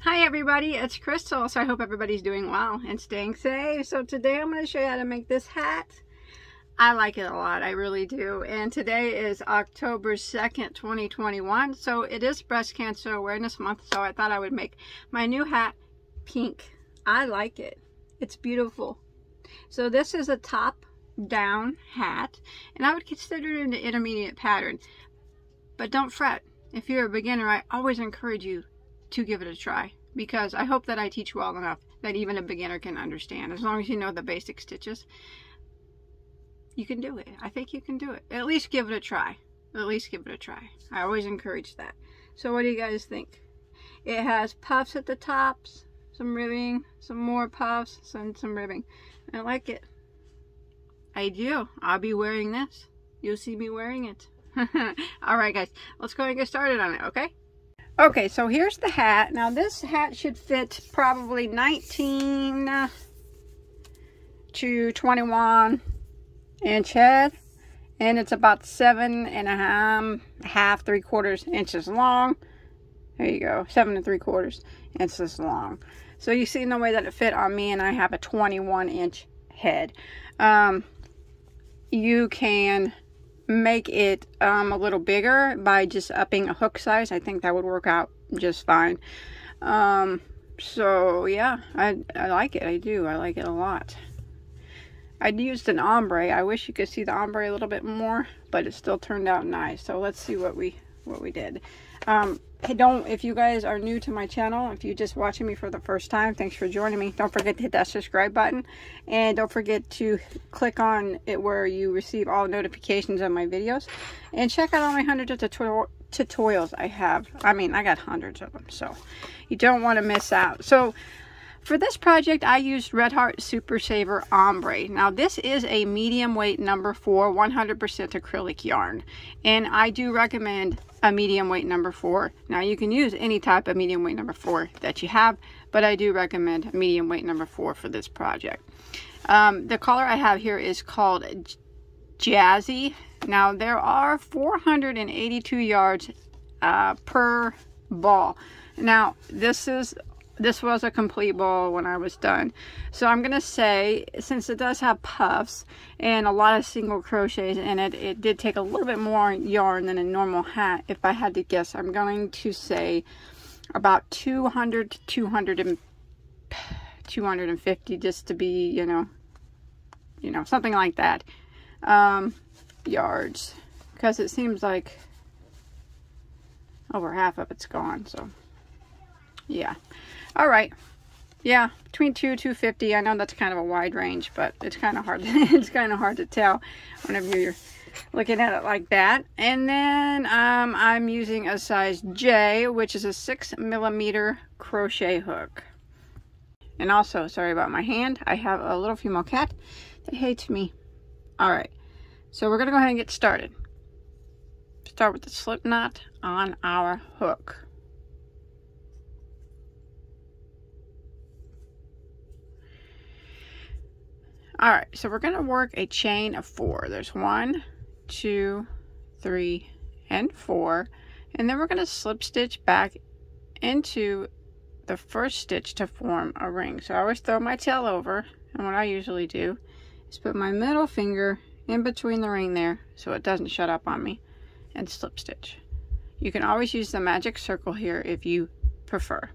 Hi everybody, it's Crystal. So I hope everybody's doing well and staying safe. So today I'm going to show you how to make this hat. I like it a lot, I really do. And today is October 2nd, 2021. So it is Breast Cancer Awareness Month, so I thought I would make my new hat pink. I like it. It's beautiful. So this is a top down hat, and I would consider it an intermediate pattern. But don't fret. If you're a beginner, I always encourage you to give it a try, because I hope that I teach well enough that even a beginner can understand. As long as you know the basic stitches, you can do it. I think you can do it. At least give it a try. At least give it a try. I always encourage that. So what do you guys think? It has puffs at the tops, some ribbing, some more puffs, some ribbing. I like it. I do. I'll be wearing this. You'll see me wearing it. Alright guys, let's go and get started on it, okay? Okay, so here's the hat. Now this hat should fit probably 19 to 21 inch head, and it's about 7.5, 3/4 inches long. There you go, 7 3/4 inches long. So you see in the way that it fit on me, and I have a 21 inch head. You can make it a little bigger by just upping a hook size. I think that would work out just fine. So yeah, I like it. I do. I like it a lot. I used an ombre. I wish you could see the ombre a little bit more, but it still turned out nice. So let's see what we did. Hey, if you guys are new to my channel, if you're just watching me for the first time, thanks for joining me. Don't forget to hit that subscribe button, and don't forget to click on it where you receive all notifications of my videos, and check out all my hundreds of tutorials I have. I mean, I got hundreds of them, so you don't want to miss out. So for this project, I used Red Heart Super Saver Ombre. Now this is a medium weight number 4, 100% acrylic yarn, and I do recommend a medium weight number 4. Now you can use any type of medium weight number 4 that you have, but I do recommend medium weight number 4 for this project. The color I have here is called Jazzy. Now there are 482 yards per ball. Now this was a complete ball when I was done. So I'm going to say, since it does have puffs and a lot of single crochets in it, it did take a little bit more yarn than a normal hat. If I had to guess, I'm going to say about 200 to 250, just to be, you know, something like that, yards, because it seems like over half of it's gone. So yeah. All right, yeah, between 250. I know that's kind of a wide range, but it's kind of hard. It's kind of hard to tell whenever you're looking at it like that. And then I'm using a size J, which is a 6mm crochet hook. And also, sorry about my hand, I have a little female cat that hates me. All right, so we're gonna go ahead and get started. Start with the slip knot on our hook. All right, so we're going to work a chain of 4. There's 1, 2, 3, and 4. And then we're going to slip stitch back into the first stitch to form a ring. So I always throw my tail over, and what I usually do is put my middle finger in between the ring there so it doesn't shut up on me, and slip stitch. You can always use the magic circle here if you prefer.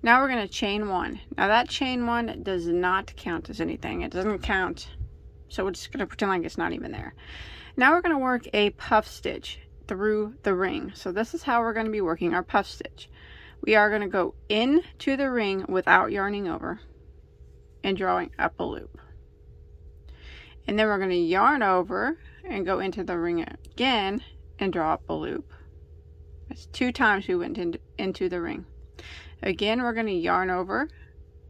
Now we're going to chain 1. Now that chain 1 does not count as anything. It doesn't count, so we're just going to pretend like it's not even there. Now we're going to work a puff stitch through the ring. So this is how we're going to be working our puff stitch. We are going to go into the ring without yarning over and drawing up a loop. And then we're going to yarn over and go into the ring again and draw up a loop. That's 2 times we went into the ring. Again, we're going to yarn over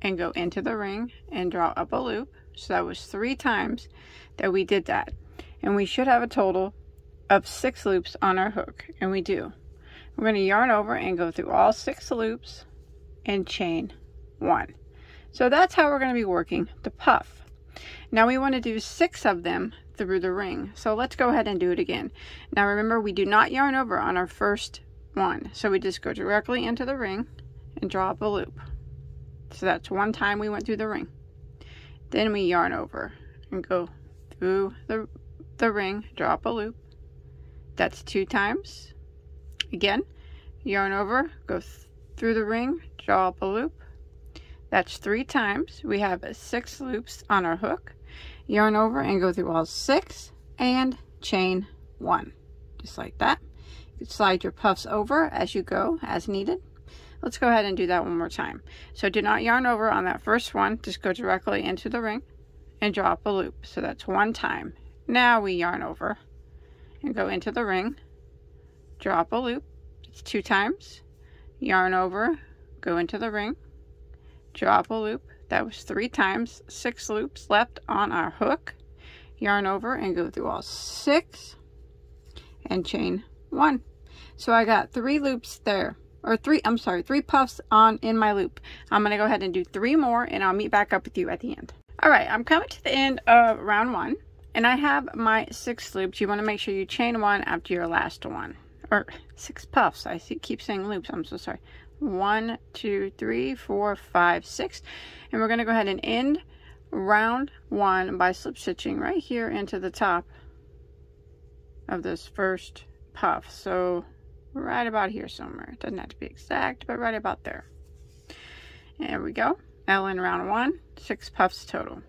and go into the ring and draw up a loop. So that was 3 times that we did that. And we should have a total of 6 loops on our hook. And we do. We're going to yarn over and go through all 6 loops and chain 1. So that's how we're going to be working the puff. Now we want to do 6 of them through the ring. So let's go ahead and do it again. Now remember, we do not yarn over on our first one. So we just go directly into the ring and draw up a loop. So that's one time we went through the ring. Then we yarn over and go through the ring, draw up a loop. That's 2 times. Again, yarn over, go through the ring, draw up a loop. That's 3 times. We have 6 loops on our hook. Yarn over and go through all 6 and chain 1. Just like that. You can slide your puffs over as you go, as needed. Let's go ahead and do that one more time. So do not yarn over on that first one. Just go directly into the ring and draw up a loop. So that's 1 time. Now we yarn over and go into the ring, draw up a loop. It's 2 times. Yarn over, go into the ring, draw up a loop. That was 3 times. 6 loops left on our hook. Yarn over and go through all 6 and chain 1. So I got 3 loops there, or 3 puffs on in my loop. I'm going to go ahead and do 3 more, and I'll meet back up with you at the end. All right, I'm coming to the end of round 1, and I have my 6 loops. You want to make sure you chain 1 after your last one, or 6 puffs. I keep saying loops. I'm so sorry. 1, 2, 3, 4, 5, 6, and we're going to go ahead and end round 1 by slip stitching right here into the top of this first puff. So right about here somewhere. It doesn't have to be exact, but right about there. There we go. That'll end round 1. 6 puffs total.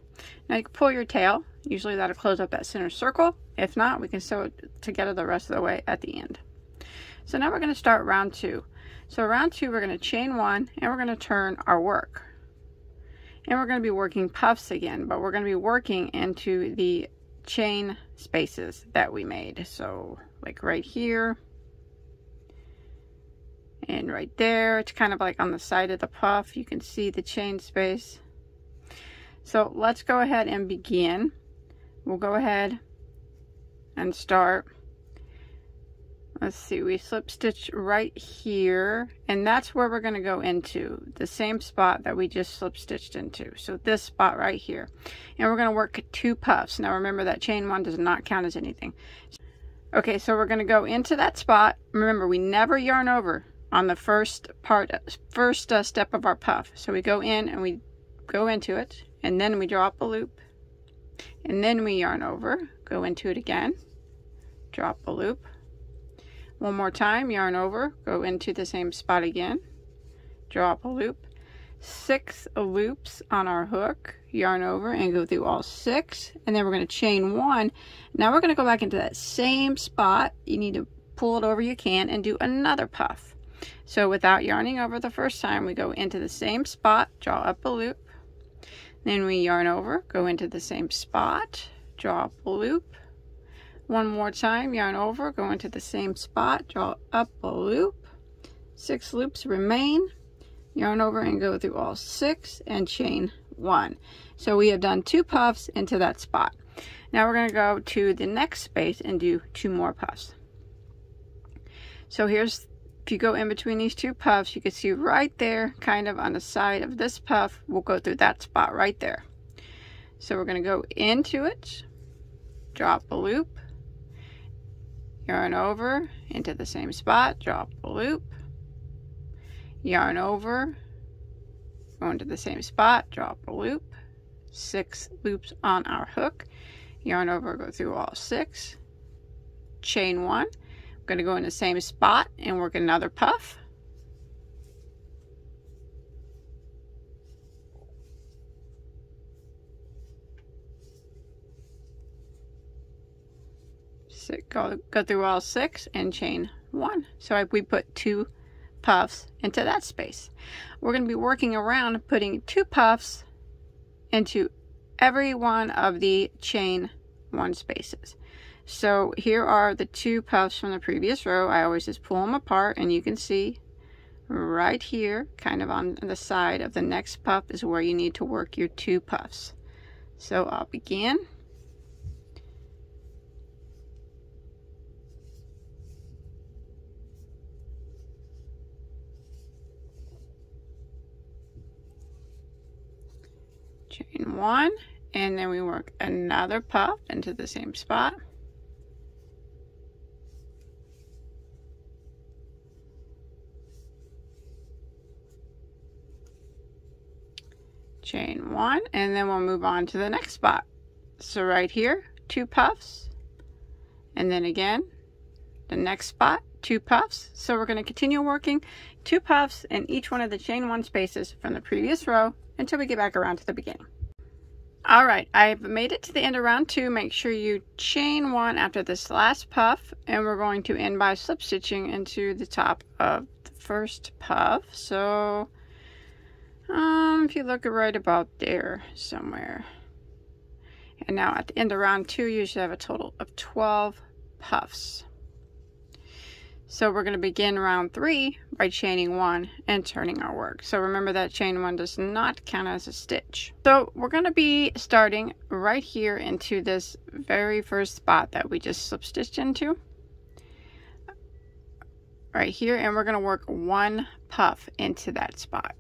Now you can pull your tail. Usually that'll close up that center circle. If not, we can sew it together the rest of the way at the end. So now we're going to start round 2. So round 2, we're going to chain 1 and we're going to turn our work. And we're going to be working puffs again, but we're going to be working into the chain spaces that we made. So like right here and right there. It's kind of like on the side of the puff. You can see the chain space. So let's go ahead and begin. We'll go ahead and start. Let's see, we slip stitch right here, and that's where we're going to go into the same spot that we just slip stitched into. So this spot right here, and we're going to work 2 puffs. Now remember that chain 1 does not count as anything. Okay, so we're going to go into that spot. Remember, we never yarn over on the first step of our puff. So we go in and we go into it, and then we draw up a loop, and then we yarn over, go into it again, drop a loop. One more time, yarn over, go into the same spot again, draw up a loop. 6 loops on our hook, yarn over and go through all 6, and then we're going to chain 1. Now we're going to go back into that same spot. You need to pull it over you can and do another puff. So without yarning over the first time, we go into the same spot, draw up a loop, then we yarn over, go into the same spot, draw up a loop. One more time, yarn over, go into the same spot, draw up a loop. 6 loops remain. Yarn over and go through all 6 and chain 1. So we have done 2 puffs into that spot. Now we're going to go to the next space and do 2 more puffs. So here's, if you go in between these 2 puffs, you can see right there, kind of on the side of this puff, we'll go through that spot right there. So we're going to go into it, drop a loop, yarn over into the same spot, drop a loop, yarn over, go into the same spot, drop a loop. 6 loops on our hook, yarn over, go through all 6, chain 1. I'm going to go in the same spot and work another puff. So go through all 6 and chain 1. So we put 2 puffs into that space. We're going to be working around putting 2 puffs into every one of the chain 1 spaces. So here are the 2 puffs from the previous row. I always just pull them apart, and you can see right here, kind of on the side of the next puff, is where you need to work your 2 puffs. So I'll begin. Chain 1, and then we work another puff into the same spot. chain 1, and then we'll move on to the next spot. So right here, 2 puffs, and then again the next spot, 2 puffs. So we're going to continue working 2 puffs in each one of the chain 1 spaces from the previous row until we get back around to the beginning. All right, I've made it to the end of round 2. Make sure you chain 1 after this last puff, and we're going to end by slip stitching into the top of the first puff. So if you look right about there somewhere. And now at the end of round 2, you should have a total of 12 puffs. So we're going to begin round 3 by chaining 1 and turning our work. So remember that chain 1 does not count as a stitch. So we're going to be starting right here into this very first spot that we just slip stitched into. Right here, and we're going to work 1 puff into that spot.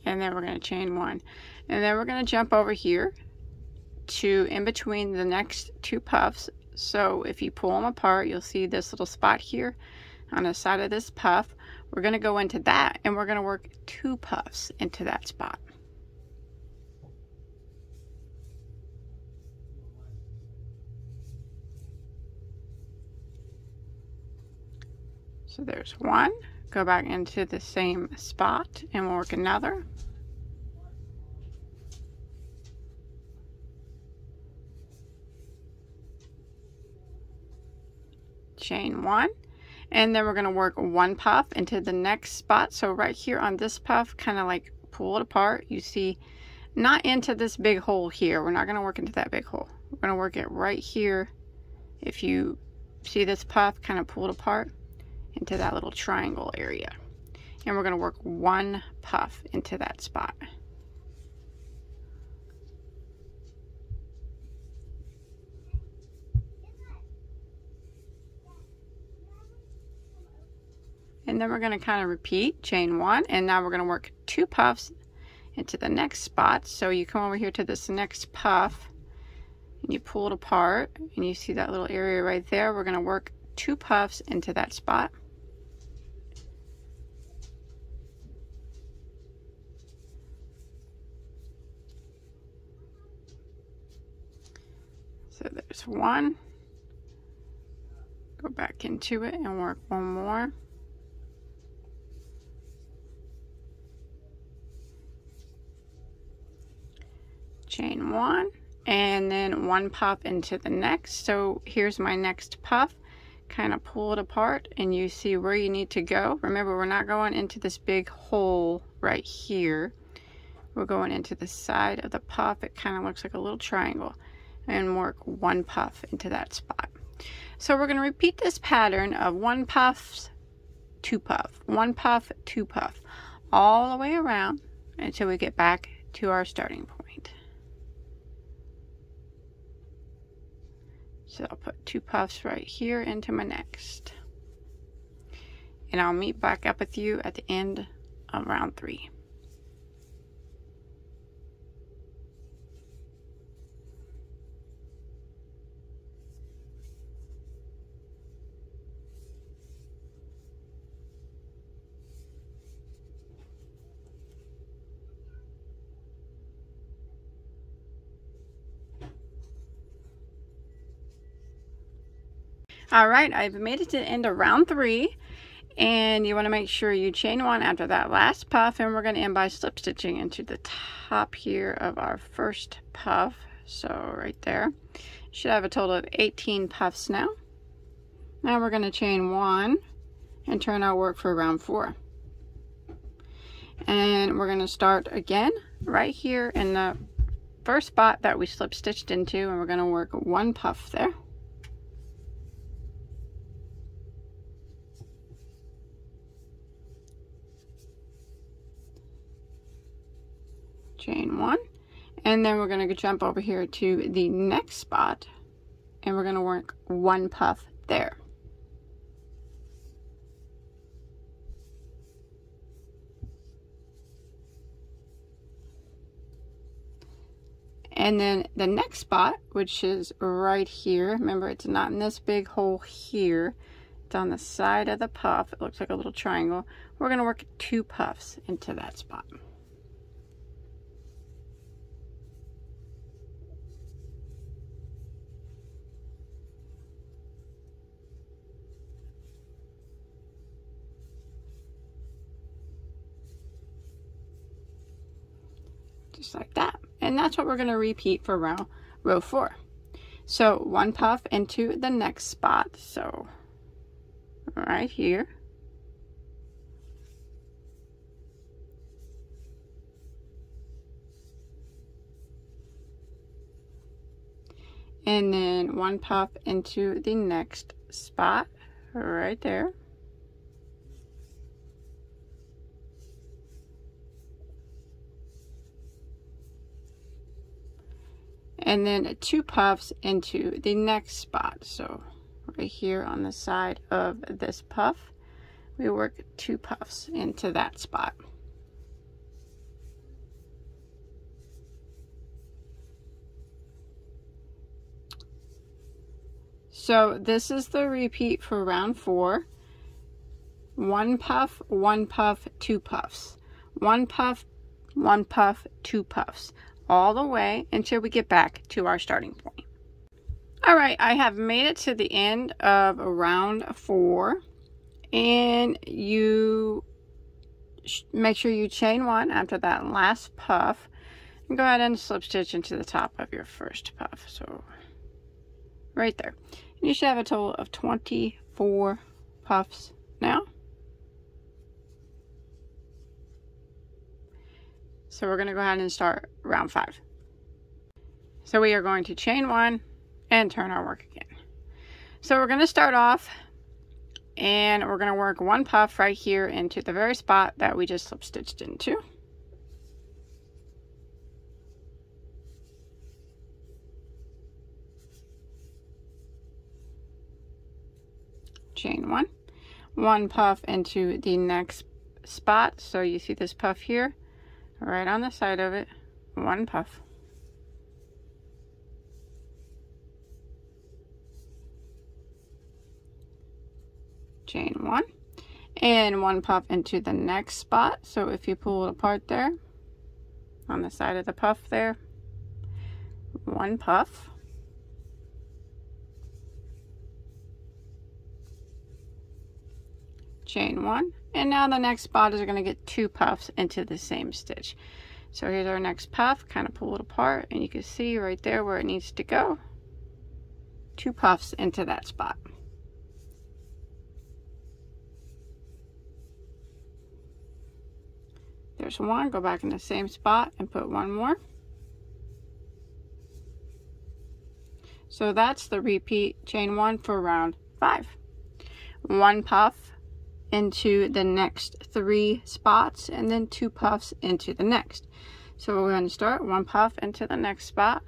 And then we're going to chain 1, and then we're going to jump over here to in between the next 2 puffs. So if you pull them apart, you'll see this little spot here on the side of this puff. We're going to go into that, and we're going to work 2 puffs into that spot. So there's 1. Go back into the same spot and we'll work another. Chain 1, and then we're going to work 1 puff into the next spot. So right here on this puff, kind of like pull it apart. You see, not into this big hole here. We're not going to work into that big hole. We're going to work it right here. If you see this puff, kind of pull it apart into that little triangle area, and we're going to work 1 puff into that spot. And then we're going to kind of repeat, chain 1, and now we're going to work 2 puffs into the next spot. So you come over here to this next puff and you pull it apart, and you see that little area right there. We're going to work 2 puffs into that spot. So there's 1. Go back into it and work 1 more. Chain 1, and then 1 puff into the next. So here's my next puff. Kind of pull it apart and you see where you need to go. Remember, we're not going into this big hole right here. We're going into the side of the puff. It kind of looks like a little triangle, and work 1 puff into that spot. So we're going to repeat this pattern of 1 puff, 2 puff, 1 puff, 2 puff, all the way around until we get back to our starting point. So I'll put 2 puffs right here into my next, and I'll meet back up with you at the end of round 3. All right, I've made it to the end of round 3, and you want to make sure you chain 1 after that last puff, and we're going to end by slip stitching into the top here of our first puff. So right there, should have a total of 18 puffs now. Now we're going to chain 1 and turn our work for round 4, and we're going to start again right here in the first spot that we slip stitched into, and we're going to work 1 puff there. Chain 1, and then we're going to jump over here to the next spot, and we're going to work 1 puff there. And then the next spot, which is right here, remember it's not in this big hole here, it's on the side of the puff. It looks like a little triangle. We're going to work 2 puffs into that spot. Just like that. And that's what we're going to repeat for row 4. So 1 puff into the next spot, so right here. And then 1 puff into the next spot right there. And then 2 puffs into the next spot. So right here on the side of this puff, we work 2 puffs into that spot. So this is the repeat for round 4. 1 puff, 1 puff, 2 puffs. 1 puff, 1 puff, 2 puffs. All the way until we get back to our starting point. All right, I have made it to the end of round 4, and you make sure you chain 1 after that last puff, and go ahead and slip stitch into the top of your first puff. So right there. And you should have a total of 24 puffs now. So we're going to go ahead and start round 5. So we are going to chain 1 and turn our work again. So we're going to start off and we're going to work 1 puff right here into the very spot that we just slip stitched into. Chain 1. 1 puff into the next spot. So you see this puff here? Right on the side of it, 1 puff. Chain 1 and 1 puff into the next spot. So if you pull it apart there on the side of the puff there, 1 puff. Chain 1, and now the next spot is going to get 2 puffs into the same stitch. So here's our next puff. Kind of pull it apart and you can see right there where it needs to go. 2 puffs into that spot. There's 1. Go back in the same spot and put 1 more. So that's the repeat chain 1 for round 5. 1 puff into the next 3 spots and then 2 puffs into the next. So we're going to start 1 puff into the next spot.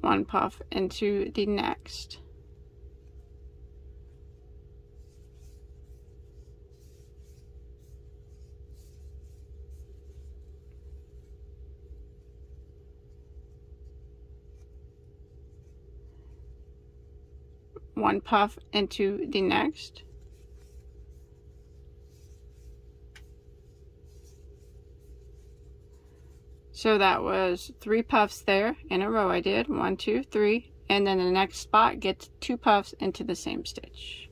One puff into the next. One puff into the next. So that was 3 puffs there in a row I did. 1, 2, 3. And then the next spot gets 2 puffs into the same stitch.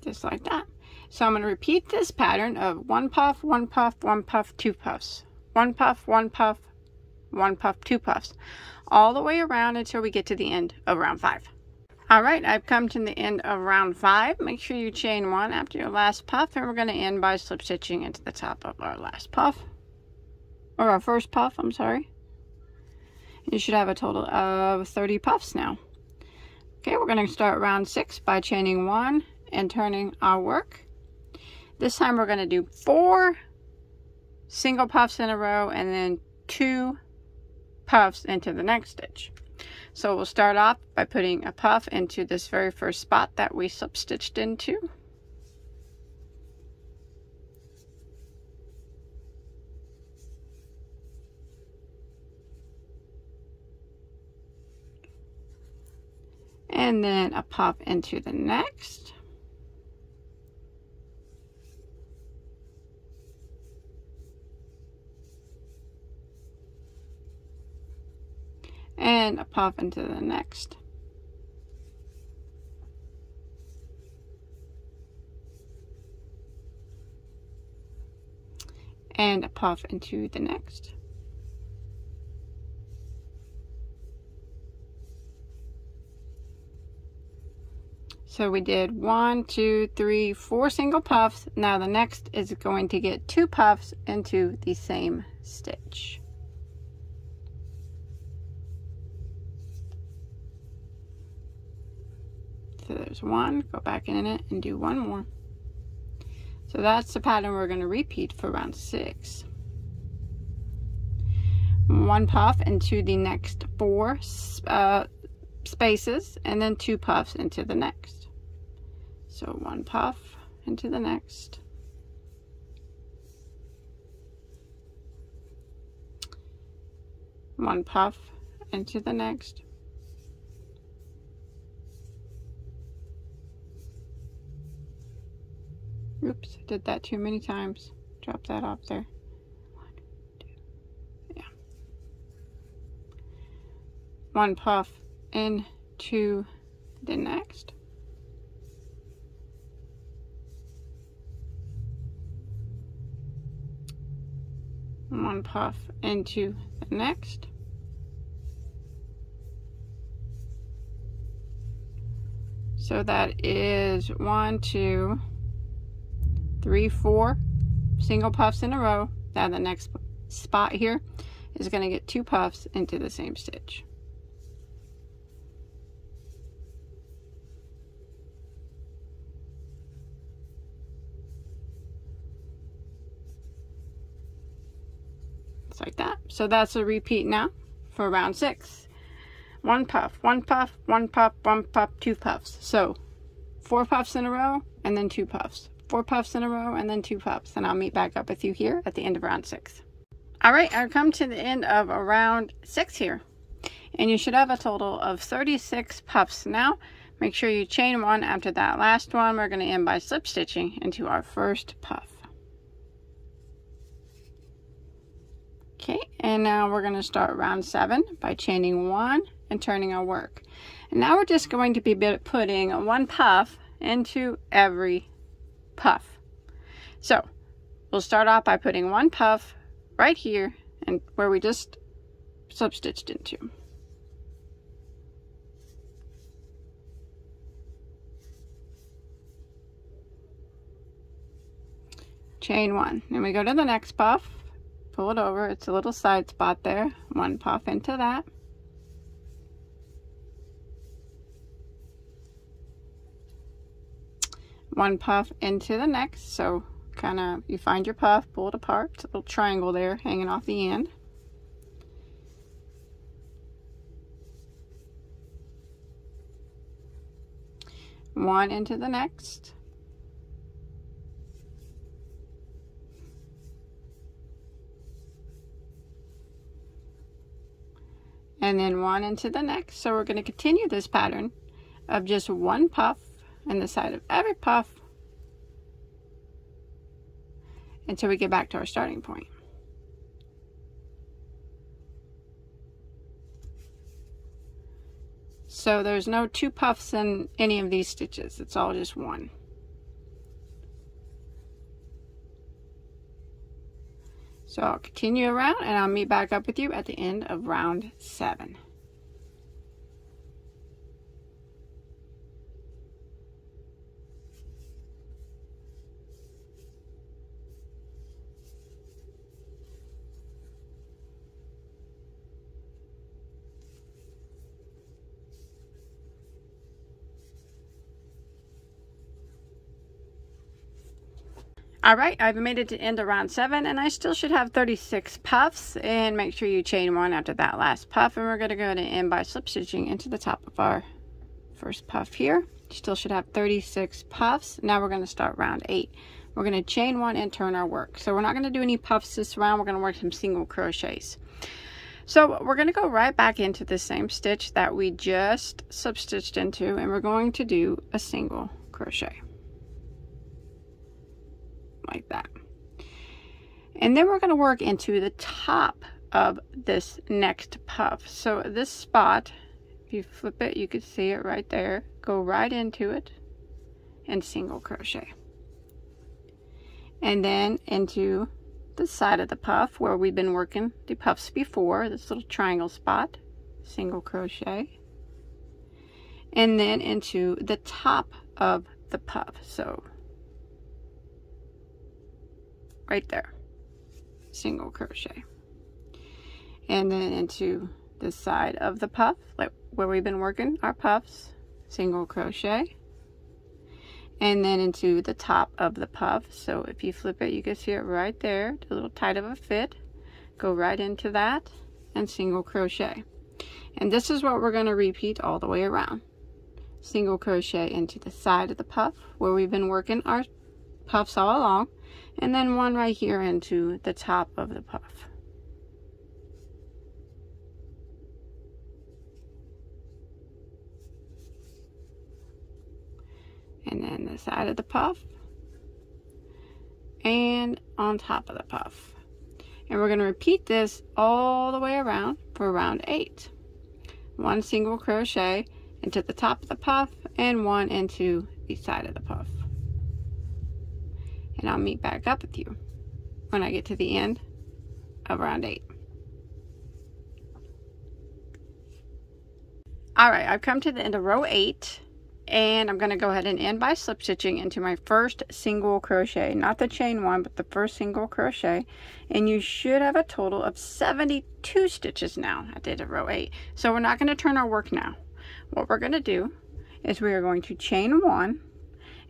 Just like that. So I'm going to repeat this pattern of 1 puff, 1 puff, 1 puff, 2 puffs. 1 puff, 1 puff, 1 puff, 2 puffs. All the way around until we get to the end of round 5. Alright, I've come to the end of round 5. Make sure you chain 1 after your last puff, and we're going to end by slip stitching into the top of our last puff. Or our first puff, I'm sorry. You should have a total of 30 puffs now. Okay, we're going to start round 6 by chaining 1 and turning our work. This time we're going to do 4 single puffs in a row and then 2 puffs into the next stitch. So we'll start off by putting a puff into this very first spot that we slip stitched into. And then a puff into the next. And a puff into the next. And a puff into the next. So we did 1, 2, 3, 4 single puffs. Now the next is going to get 2 puffs into the same stitch. So there's 1, go back in it and do 1 more. So that's the pattern we're going to repeat for round 6. 1 puff into the next 4 spaces, and then 2 puffs into the next. So 1 puff into the next. 1 puff into the next. Oops, did that too many times. Drop that off there. 1, 2, yeah. 1 puff into the next. One puff into the next. So that is 1, 2, 3, 4 single puffs in a row. Now the next spot here is going to get 2 puffs into the same stitch. It's like that. So that's a repeat now for round 6. 1 puff, 1 puff, 1 puff, 1 puff, 2 puffs. So 4 puffs in a row and then 2 puffs. 4 puffs in a row and then 2 puffs, and I'll meet back up with you here at the end of round 6. Alright, I've come to the end of round 6 here, and you should have a total of 36 puffs now. Make sure you chain 1 after that last one. We're going to end by slip stitching into our first puff. Okay, and now we're going to start round 7 by chaining 1 and turning our work. And now we're just going to be putting 1 puff into every puff. So we'll start off by putting 1 puff right here and where we just slip stitched into. Chain 1, and we go to the next puff, pull it over, it's a little side spot there, 1 puff into that. One puff into the next, so kind of you find your puff, pull it apart. It's a little triangle there hanging off the end. One into the next. And then 1 into the next. So we're going to continue this pattern of just 1 puff in the side of every puff until we get back to our starting point. So there's no 2 puffs in any of these stitches, it's all just 1. So I'll continue around and I'll meet back up with you at the end of round 7. All right, I've made it to end of round 7, and I still should have 36 puffs. And make sure you chain 1 after that last puff, and we're going to go ahead and end by slip stitching into the top of our first puff here. Still should have 36 puffs. Now we're going to start round 8. We're going to chain 1 and turn our work. So we're not going to do any puffs this round. We're going to work some single crochets. So we're going to go right back into the same stitch that we just slip stitched into, and we're going to do a single crochet like that. And then we're going to work into the top of this next puff. So this spot, if you flip it, you can see it right there. Go right into it and single crochet. And then into the side of the puff where we've been working the puffs before, this little triangle spot, single crochet. And then into the top of the puff. So right there, single crochet. And then into the side of the puff, like where we've been working our puffs, single crochet. And then into the top of the puff. So if you flip it, you can see it right there, a little tight of a fit. Go right into that and single crochet. And this is what we're going to repeat all the way around. Single crochet into the side of the puff where we've been working our puffs all along, and then 1 right here into the top of the puff. And then the side of the puff and on top of the puff. And we're going to repeat this all the way around for round 8. 1 single crochet into the top of the puff and 1 into the side of the puff. And I'll meet back up with you when I get to the end of round 8. All right, I've come to the end of row 8, and I'm going to go ahead and end by slip stitching into my first single crochet, not the chain 1, but the first single crochet. And you should have a total of 72 stitches now at the end of row 8. So we're not going to turn our work now. What we're going to do is we are going to chain 1,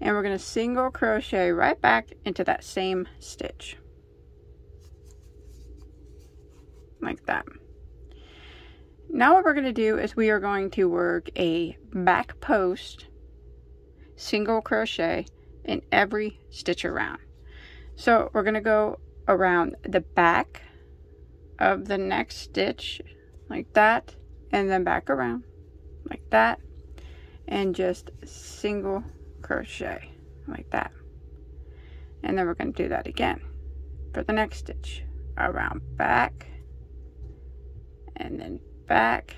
and we're going to single crochet right back into that same stitch like that. Now what we're going to do is we are going to work a back post single crochet in every stitch around. So we're going to go around the back of the next stitch like that, and then back around like that, and just single crochet like that. And then we're going to do that again for the next stitch, around back and then back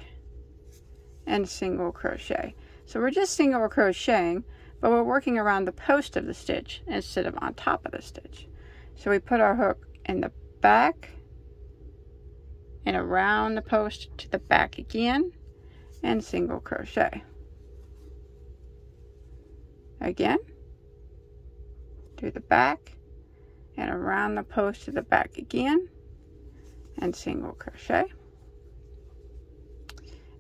and single crochet. So we're just single crocheting, but we're working around the post of the stitch instead of on top of the stitch. So we put our hook in the back and around the post to the back again and single crochet. Again, do the back and around the post to the back again and single crochet.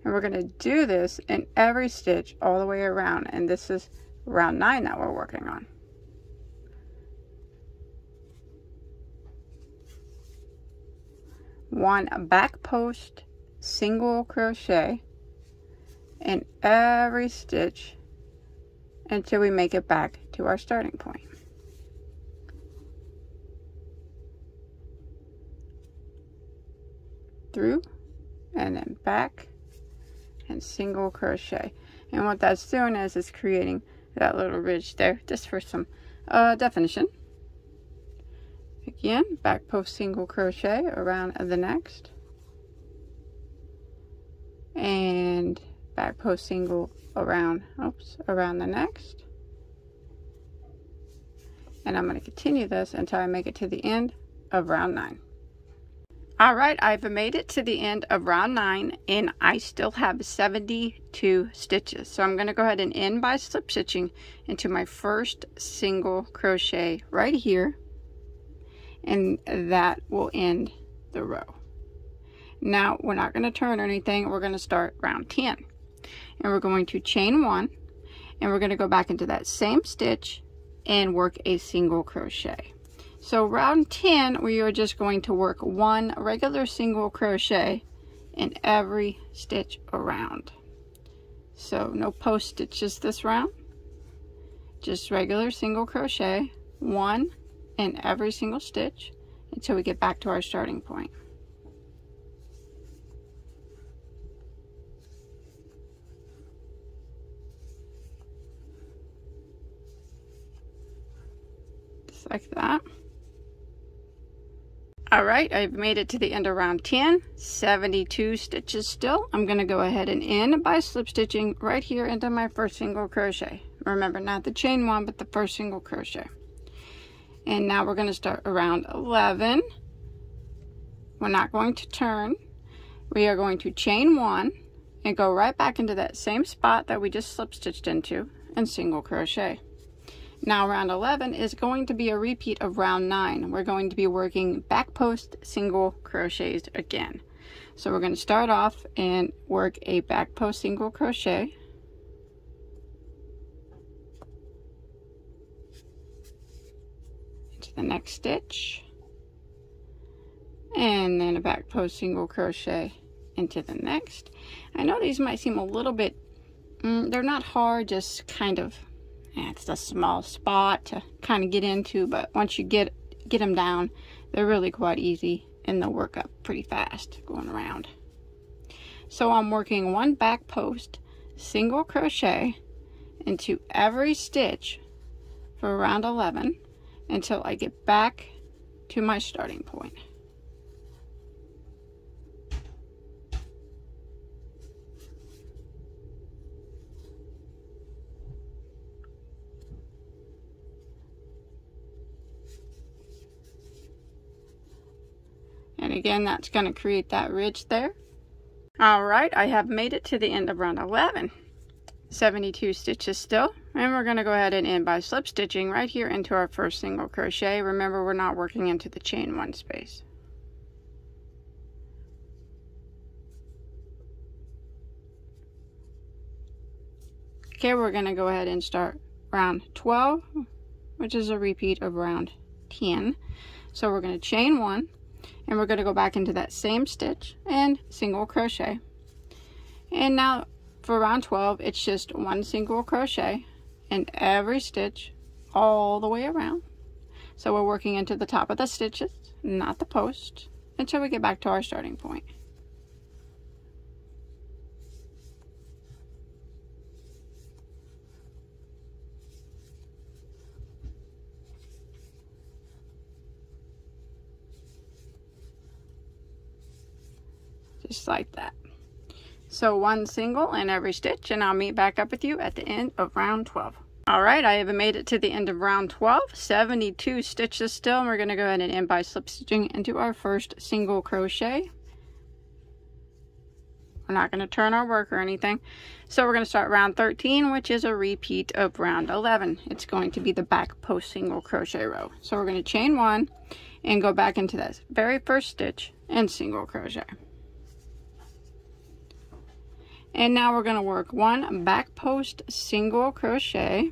And we're going to do this in every stitch all the way around, and this is round 9 that we're working on. One back post single crochet in every stitch until we make it back to our starting point. Through and then back and single crochet. And what that's doing is it's creating that little ridge there, just for some definition. Again, back post single crochet around the next, and back post single around the next. And I'm going to continue this until I make it to the end of round 9. All right, I've made it to the end of round 9, and I still have 72 stitches. So I'm going to go ahead and end by slip stitching into my first single crochet right here, and that will end the row. Now we're not going to turn or anything. We're going to start round 10, and we're going to chain 1, and we're going to go back into that same stitch and work a single crochet. So round 10, we are just going to work one regular single crochet in every stitch around. So no post stitches this round, just regular single crochet, one in every single stitch until we get back to our starting point. Just like that. Alright, I've made it to the end of round 10, 72 stitches still. I'm going to go ahead and end by slip stitching right here into my first single crochet. Remember, not the chain one, but the first single crochet. And now we're going to start around 11. We're not going to turn. We are going to chain one and go right back into that same spot that we just slip stitched into and single crochet. Now round 11 is going to be a repeat of round 9. We're going to be working back post single crochets again. So we're going to start off and work a back post single crochet. Into the next stitch. And then a back post single crochet into the next. I know these might seem a little bit, they're not hard, just kind of, it's a small spot to kind of get into, but once you get them down, they're really quite easy and they'll work up pretty fast going around. So I'm working one back post single crochet into every stitch for round 11 until I get back to my starting point. And again, that's going to create that ridge there. Alright, I have made it to the end of round 11. 72 stitches still. And we're going to go ahead and end by slip stitching right here into our first single crochet. Remember, we're not working into the chain one space. Okay, we're going to go ahead and start round 12, which is a repeat of round 10. So we're going to chain one. And we're going to go back into that same stitch and single crochet. And now for round 12, it's just one single crochet in every stitch all the way around. So we're working into the top of the stitches, not the post, until we get back to our starting point. Just like that. So one single in every stitch, and I'll meet back up with you at the end of round 12. Alright, I have made it to the end of round 12, 72 stitches still, and we're going to go ahead and end by slip stitching into our first single crochet. We're not going to turn our work or anything. So we're going to start round 13, which is a repeat of round 11. It's going to be the back post single crochet row. So we're going to chain one and go back into that very first stitch and single crochet. And now we're going to work one back post single crochet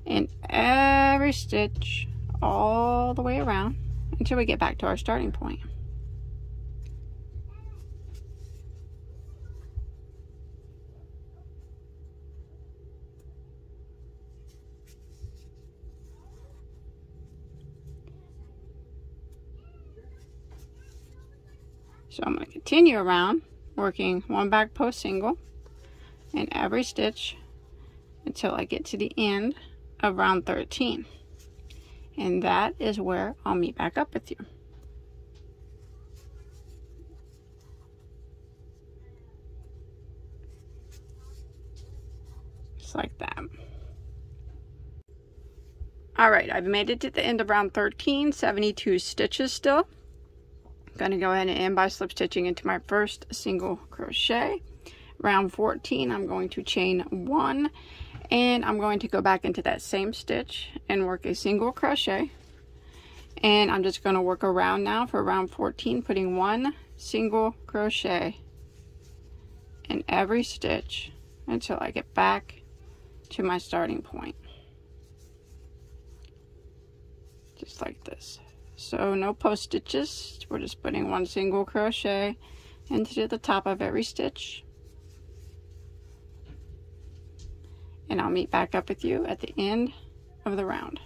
in every stitch all the way around until we get back to our starting point. So I'm going to continue around, working one back post single in every stitch until I get to the end of round 13. And that is where I'll meet back up with you. Just like that. Alright, I've made it to the end of round 13, 72 stitches still. I'm going to go ahead and end by slip stitching into my first single crochet. Round 14, I'm going to chain one, and I'm going to go back into that same stitch and work a single crochet. And I'm just going to work around now for round 14, putting one single crochet in every stitch until I get back to my starting point. just like this. So no post stitches, we're just putting one single crochet into the top of every stitch. And I'll meet back up with you at the end of the round.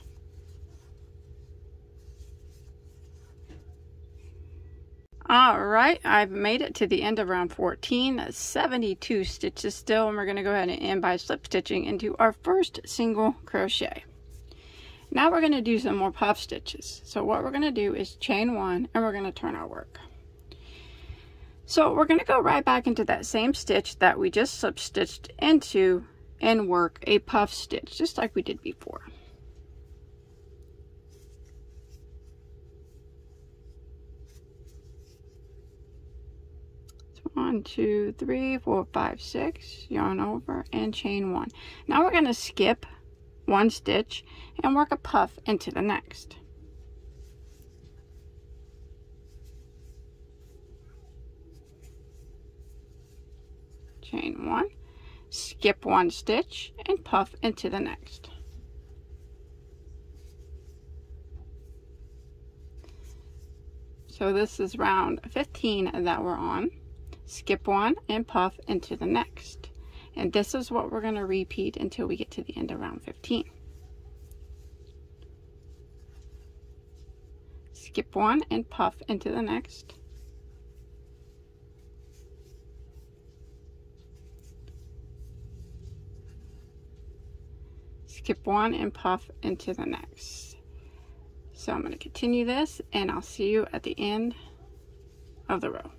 Alright, I've made it to the end of round 14, 72 stitches still, and we're going to go ahead and end by slip stitching into our first single crochet. Now we're going to do some more puff stitches. So what we're going to do is chain one, and we're going to turn our work. So we're going to go right back into that same stitch that we just slip stitched into and work a puff stitch just like we did before. 1, 2, 3, 4, 5, 6, yarn over and chain one. Now we're going to skip one stitch and work a puff into the next. Chain one, skip one stitch and puff into the next. So this is round 15 that we're on. Skip one and puff into the next. And this is what we're going to repeat until we get to the end of round 15. Skip one and puff into the next. Skip one and puff into the next. So I'm going to continue this and I'll see you at the end of the row.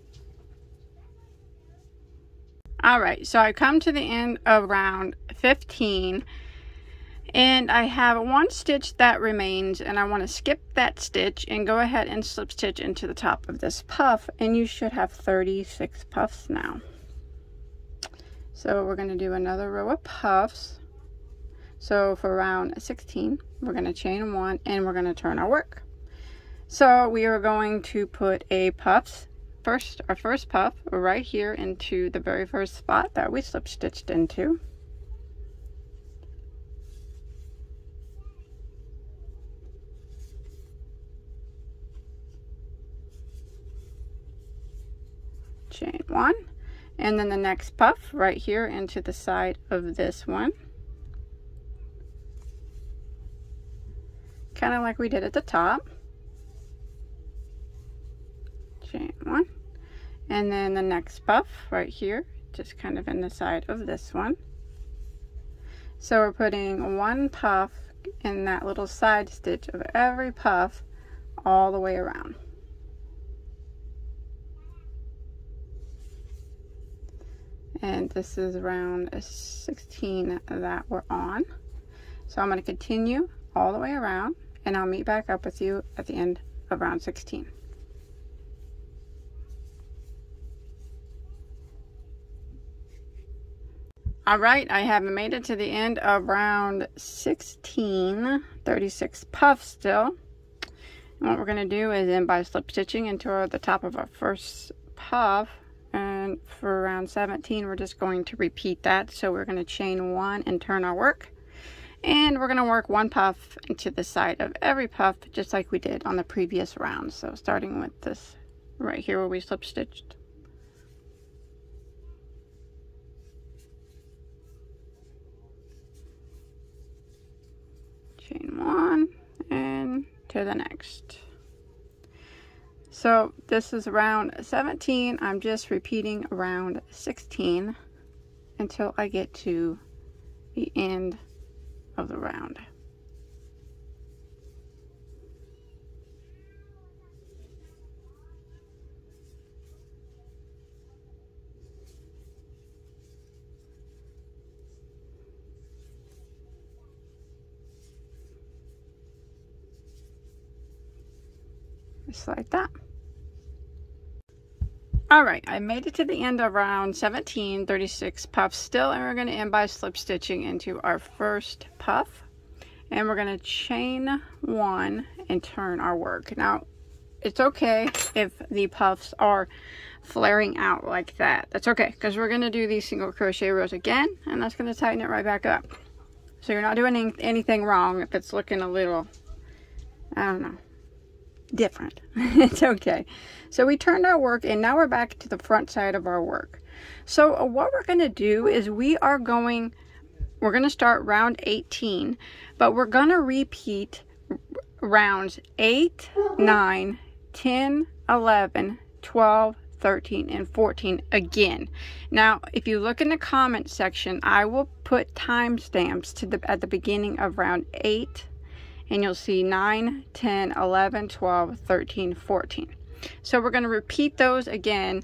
Alright, so I come to the end of round 15 and I have one stitch that remains, and I want to skip that stitch and go ahead and slip stitch into the top of this puff, and you should have 36 puffs now. So we're going to do another row of puffs. So for round 16 we're going to chain one and we're going to turn our work. So we are going to put a puff, our first puff right here into the very first spot that we slip stitched into. Chain one, and then the next puff right here into the side of this one, kind of like we did at the top. Chain one, and then the next puff right here, just kind of in the side of this one. So we're putting one puff in that little side stitch of every puff all the way around. And this is round 16 that we're on. So I'm going to continue all the way around, and I'll meet back up with you at the end of round 16. Alright, I have made it to the end of round 16, 36 puffs still. And what we're going to do is end by slip stitching into the top of our first puff, and for round 17 we're just going to repeat that. So we're going to chain one and turn our work, and we're going to work one puff into the side of every puff just like we did on the previous round. So starting with this right here where we slip stitched. Chain one and to the next. So this is round 17. I'm just repeating round 16 until I get to the end of the round. Just like that. Alright, I made it to the end of round 17, 36 puffs still, and we're going to end by slip stitching into our first puff, and we're going to chain one and turn our work. Now it's okay if the puffs are flaring out like that. That's okay, because we're going to do these single crochet rows again, and that's going to tighten it right back up. So you're not doing anything wrong if it's looking a little I don't know, different. It's okay. So we turned our work and now we're back to the front side of our work. So what we're going to do is we're going to start round 18, but we're going to repeat rounds 8, 9, 10, 11, 12, 13, and 14 again. Now, if you look in the comment section, I will put timestamps at the beginning of round 8, and you'll see 9, 10, 11, 12, 13, 14. So we're going to repeat those again,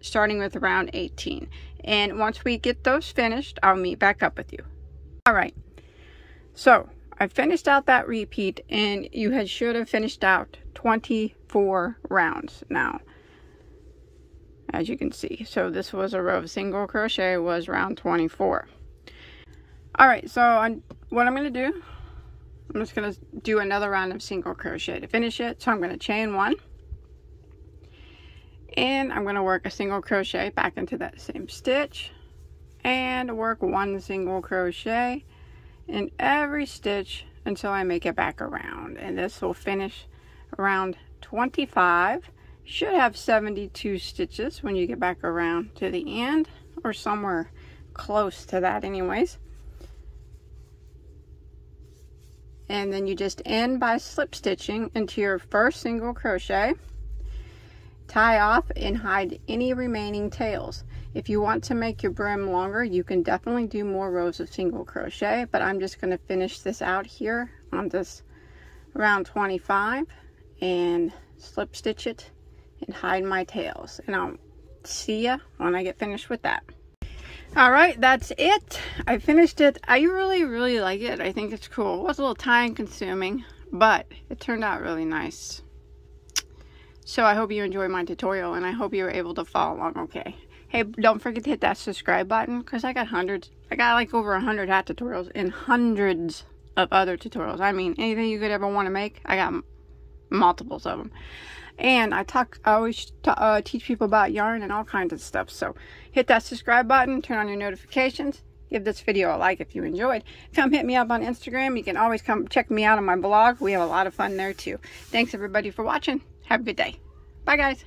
starting with round 18. And once we get those finished, I'll meet back up with you. All right. So I finished out that repeat, and you should have finished out 24 rounds now, as you can see. So this was a row of single crochet, was round 24. All right, so what I'm going to do, I'm just going to do another round of single crochet to finish it. So I'm going to chain 1, and I'm going to work a single crochet back into that same stitch, and work 1 single crochet in every stitch until I make it back around. And this will finish around 25. Should have 72 stitches when you get back around to the end, or somewhere close to that anyways. And then you just end by slip stitching into your first single crochet, tie off, and hide any remaining tails. If you want to make your brim longer, you can definitely do more rows of single crochet, but I'm just going to finish this out here on this round 25 and slip stitch it and hide my tails, and I'll see ya when I get finished with that. All right, that's it. I finished it. I really like it. I think it's cool. It was a little time consuming, but it turned out really nice. So I hope you enjoyed my tutorial, and I hope you were able to follow along okay. Hey, don't forget to hit that subscribe button, because I got hundreds. I got like over 100 hat tutorials and hundreds of other tutorials. I mean, anything you could ever want to make, I got multiples of them. And I always teach people about yarn and all kinds of stuff. So hit that subscribe button, turn on your notifications, give this video a like if you enjoyed. Come hit me up on Instagram. You can always come check me out on my blog. We have a lot of fun there too. Thanks everybody for watching. Have a good day. Bye guys.